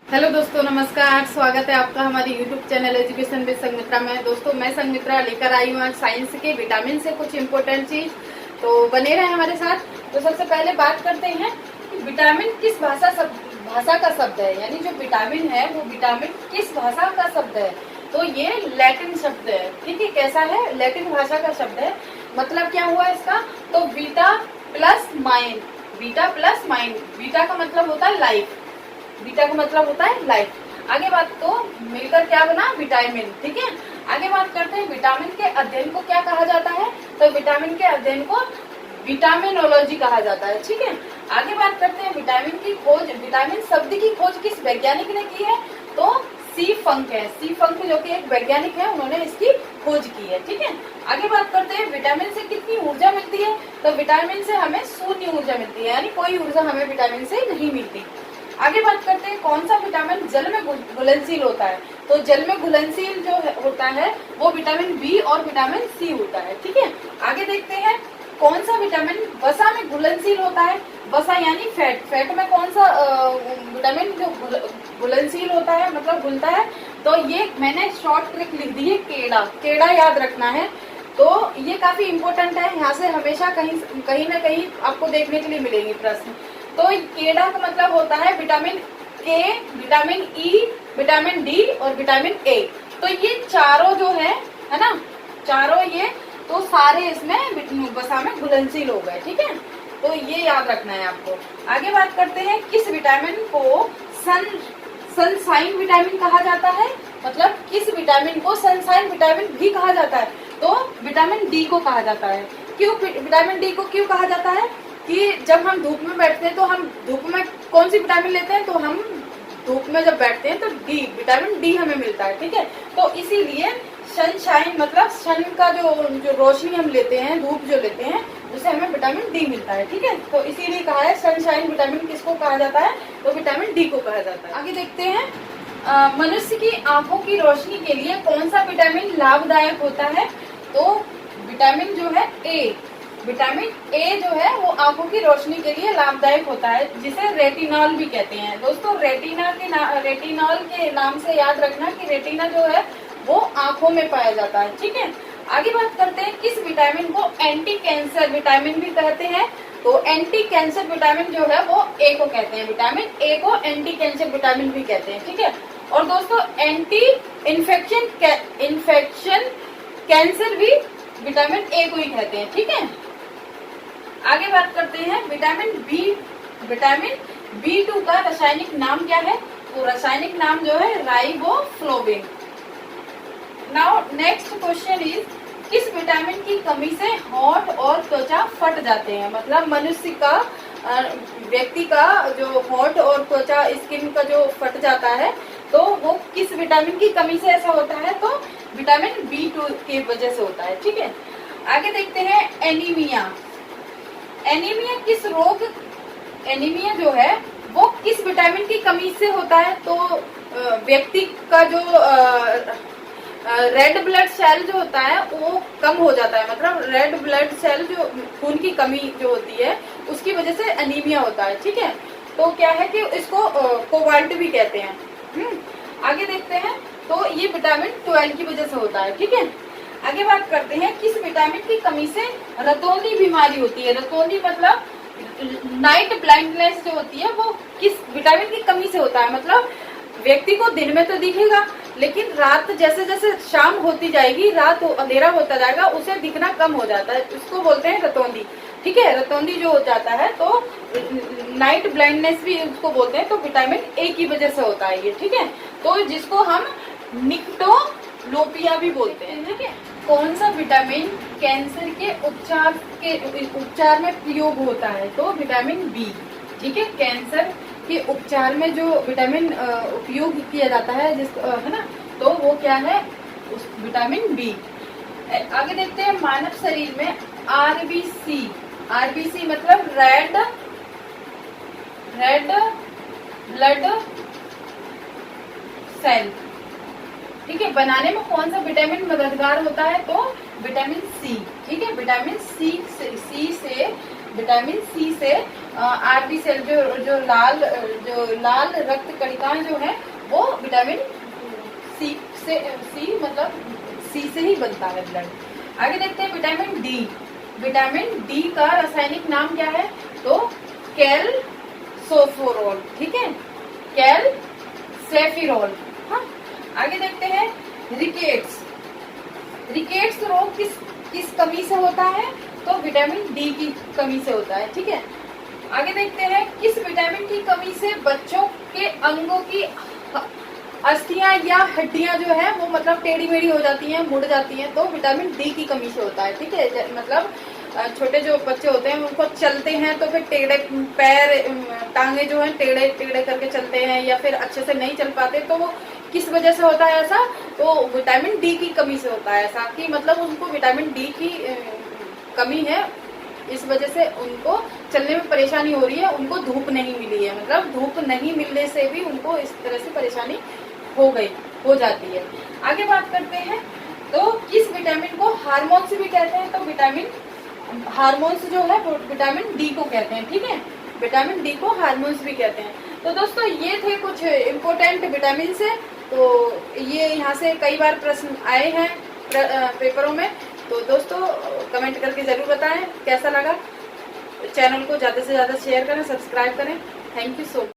Hello दोस्तों, नमस्कार। स्वागत है आपका हमारी YouTube channel education with Sanghamitra में। दोस्तों, मैं संगमित्रा लेकर आई हूँ आज साइंस के विटामिन से कुछ इम्पोर्टेंट चीज, तो बने रहे हमारे साथ। तो सबसे पहले बात करते हैं कि विटामिन किस भाषा का शब्द है, यानी जो विटामिन है वो विटामिन किस भाषा का शब्द है। तो ये लैटिन शब्द है। ठीक है, कैसा है? लैटिन भाषा का शब्द है। मतलब क्या हुआ इसका? तो beta plus mine, beta plus mine, beta का मतलब होता है लाइफ, बीटा का मतलब होता है लाइफ। आगे बात तो मिलकर क्या बना? विटामिन। ठीक है, आगे बात करते हैं विटामिन के अध्ययन को क्या कहा जाता है। तो विटामिन के अध्ययन को विटामिनोलॉजी कहा जाता है। ठीक है, आगे बात करते हैं विटामिन की खोज, विटामिन शब्द की खोज किस वैज्ञानिक ने की है? तो सी फंक है। सी फंक जो कि एक वैज्ञानिक है, उन्होंने इसकी खोज की है। ठीक है, आगे बात करते हैं विटामिन से कितनी ऊर्जा मिलती है। तो विटामिन से हमें शून्य ऊर्जा मिलती है, यानी कोई ऊर्जा हमें विटामिन से नहीं मिलती। आगे बात करते हैं कौन सा विटामिन जल में घुलनशील होता है। तो जल में घुलनशील जो होता है वो विटामिन बी और विटामिन सी होता है। ठीक है, आगे देखते हैं कौन सा विटामिन वसा में घुलनशील होता है। वसा यानी फैट, फैट में कौन सा विटामिन जो घुलनशील होता है, मतलब घुलता है। तो ये मैंने शॉर्ट ट्रिक लिख दी है, केड़ा। केड़ा याद रखना है। तो ये काफी इंपॉर्टेंट है, यहाँ से हमेशा कहीं ना कहीं आपको देखने के लिए मिलेंगे प्रश्न। तो केड़ा का मतलब होता है विटामिन के, विटामिन ई, विटामिन डी और विटामिन ए। तो ये चारों जो है ना, चारों ये तो सारे इसमें वसा में घुलनशील हो गए। ठीक है, तो ये याद रखना है आपको। आगे बात करते हैं किस विटामिन को सनशाइन विटामिन कहा जाता है। मतलब किस विटामिन को सनशाइन विटामिन भी कहा जाता है। तो विटामिन डी को कहा जाता है। क्यों विटामिन डी को क्यों कहा जाता है? कि जब हम धूप में बैठते हैं तो हम धूप में कौन सी विटामिन लेते हैं? तो हम धूप में जब बैठते हैं तो डी, विटामिन डी हमें मिलता है। ठीक है, तो इसीलिए सनशाइन मतलब सन का जो रोशनी हम लेते हैं, धूप जो लेते हैं, उससे हमें विटामिन डी मिलता है। ठीक है, तो इसीलिए कहा है सनशाइन विटामिन किसको कहा जाता है? तो विटामिन डी को कहा जाता है। आगे देखते हैं मनुष्य की आंखों की रोशनी के लिए कौन सा विटामिन लाभदायक होता है। तो विटामिन जो है ए, विटामिन ए जो है वो आंखों की रोशनी के लिए लाभदायक होता है, जिसे रेटिनॉल भी कहते हैं। दोस्तों, रेटिनॉल के नाम से याद रखना कि रेटिना जो है वो आंखों में पाया जाता है। ठीक है, आगे बात करते हैं किस विटामिन को एंटी कैंसर विटामिन भी कहते हैं। तो एंटी कैंसर विटामिन जो है वो ए को कहते हैं, विटामिन ए को एंटी कैंसर विटामिन भी कहते हैं। ठीक है, और दोस्तों एंटी इन्फेक्शन कैंसर भी विटामिन ए को ही कहते हैं। ठीक है, आगे बात करते हैं विटामिन बी2 का रासायनिक नाम क्या है। तो रासायनिक नाम जो है riboflavin. Now next question is किस विटामिन की कमी से होंठ और त्वचा फट जाते हैं। मतलब मनुष्य का, व्यक्ति का जो होंठ और त्वचा, स्किन का जो फट जाता है, तो वो किस विटामिन की कमी से ऐसा होता है? तो विटामिन बी2 की वजह से होता है। ठीक है, आगे देखते हैं एनीमिया। एनीमिया किस रोग, एनीमिया जो है वो किस विटामिन की कमी से होता है? तो व्यक्ति का जो रेड ब्लड सेल जो होता है वो कम हो जाता है। मतलब रेड ब्लड सेल जो खून की कमी जो होती है उसकी वजह से एनीमिया होता है। ठीक है, तो क्या है कि इसको कोबाल्ट भी कहते हैं। आगे देखते हैं तो ये विटामिन 12 की वजह से होता है। ठीक है, आगे बात करते हैं किस विटामिन की कमी से रतौंधी बीमारी होती है। रतौंधी मतलब नाइट ब्लाइंडनेस जो होती है वो किस विटामिन की कमी से होता है। मतलब व्यक्ति को दिन में तो दिखेगा, लेकिन रात जैसे जैसे शाम होती जाएगी, रात अंधेरा होता जाएगा, उसे दिखना कम हो जाता है। उसको बोलते हैं रतौंधी। ठीक है, रतौंधी जो हो जाता है तो नाइट ब्लाइंडनेस भी उसको बोलते हैं। तो विटामिन ए की वजह से होता है ये। ठीक है, तो जिसको हम निक्टोलोपिया भी बोलते हैं। ठीक है, कौन सा विटामिन कैंसर के उपचार में प्रयोग होता है? तो विटामिन बी। ठीक है, कैंसर के उपचार में जो विटामिन उपयोग किया जाता है है ना, तो वो क्या है? उस विटामिन बी। आगे देखते हैं मानव शरीर में आरबीसी, आरबीसी मतलब रेड ब्लड सेल। ठीक है, बनाने में कौन सा विटामिन मददगार होता है? तो विटामिन सी। ठीक है, विटामिन सी से आरबी सेल जो लाल रक्त कणिकाएं जो है वो विटामिन सी मतलब सी से ही बनता है ब्लड। आगे देखते हैं विटामिन डी। विटामिन डी का रासायनिक नाम क्या है? तो कैल्सोफोरोल, ठीक है, कैल्सेफिरोल। हाँ, आगे देखते हैं रिकेट्स। रिकेट्स रोग किस कमी से होता है? तो विटामिन डी की कमी से होता है, ठीक है। आगे देखते हैं किस विटामिन की कमी से बच्चों के अंगों की अस्थियां या हड्डियां जो है वो मतलब टेढ़ी मेढ़ी हो जाती हैं, मुड़ जाती हैं, तो विटामिन डी की कमी से होता है, ठीक है। मतलब छोटे जो बच्चे होते हैं उनको चलते हैं तो फिर टेढ़े पैर टांगे जो है टेढ़े टेढ़े करके चलते हैं या फिर अच्छे से नहीं चल पाते, तो वो किस वजह से होता है ऐसा? तो विटामिन डी की कमी से होता है ऐसा, कि मतलब उनको विटामिन डी की कमी है, इस वजह से उनको चलने में परेशानी हो रही है, उनको धूप नहीं मिली है, मतलब धूप नहीं मिलने से भी उनको इस तरह से परेशानी हो जाती है। आगे बात करते हैं तो किस विटामिन को हार्मोन्स भी कहते हैं? तो विटामिन हार्मोन्स जो है वो विटामिन डी को कहते हैं, ठीक है, विटामिन डी को हार्मोन्स भी कहते हैं। तो दोस्तों ये थे कुछ इम्पोर्टेंट विटामिन से, तो ये यहाँ से कई बार प्रश्न आए हैं पेपरों में, तो दोस्तों कमेंट करके जरूर बताएं कैसा लगा। चैनल को ज़्यादा से ज़्यादा शेयर करें, सब्सक्राइब करें। Thank you so much.